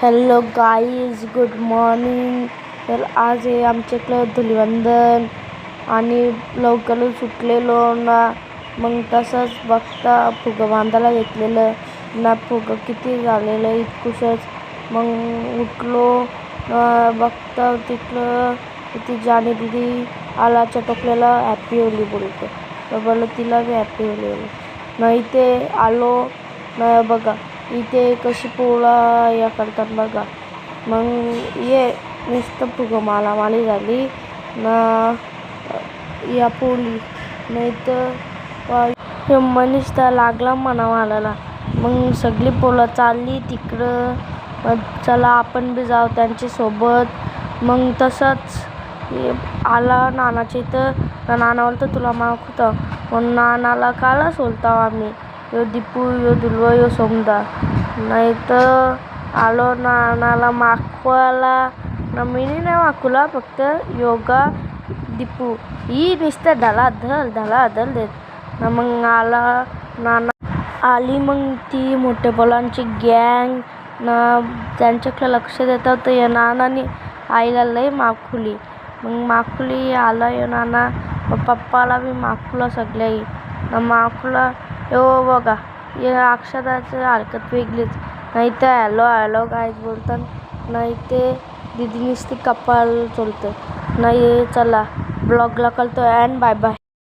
Hello guys, good morning. तर आज आहे आमच्याकडं धुलिवंदन आणि लवकरच सुटलेलो ना. मग तसंच बघता फुगं बांधायला घेतलेलं ना. फुगं किती झालेलं इतकुसंच. मग उठलो बघता तिकडं ती जाणी दिदी आलाच्या टोपल्याला हॅपी होली बोलतो. तर बोललो तिला बी हॅपी होली बोललो. नाही ते आलो ना. बघा इथे कशी पोळा या करतात बघा. मग ये नुसतं फुगं मालामाली झाली ना या पोळी. नाही तर मनीष तर लागला म्हणा मालाला. मग सगळी पोळं चालली तिकडं. मग चला आपण बी जाऊ त्यांच्यासोबत. मग तसंच आला नानाच्या इथं. नाना बोलतं तुला माफ होतं. मग नानाला काला सोलता आम्ही, यो दीपू, यो दुलवा, यो सोमदा. नाही तर आलो नानाला माखवायला ना. मी नाही माखवला, फक्त योगा दीपू ही नुसतं ढलाधल देत ना. मग आला नाना आली. मग ती मोठ्या पोलांची गँग ना त्यांच्याकडे लक्ष देतात. तर या नानाने आईला लय माखवली. मग माखवली आला यो नाना. मग पप्पाला बी माखवलं सगळ्याही ना. माखवला यो बघा या अक्षदाचं हरकत वेगळीच. नाही तर हॅलो गाईज बोलतात. नाही ते दिदी नुसती कपाल चोलतं. नाही चला ब्लॉगला कळतो अँड बाय बाय.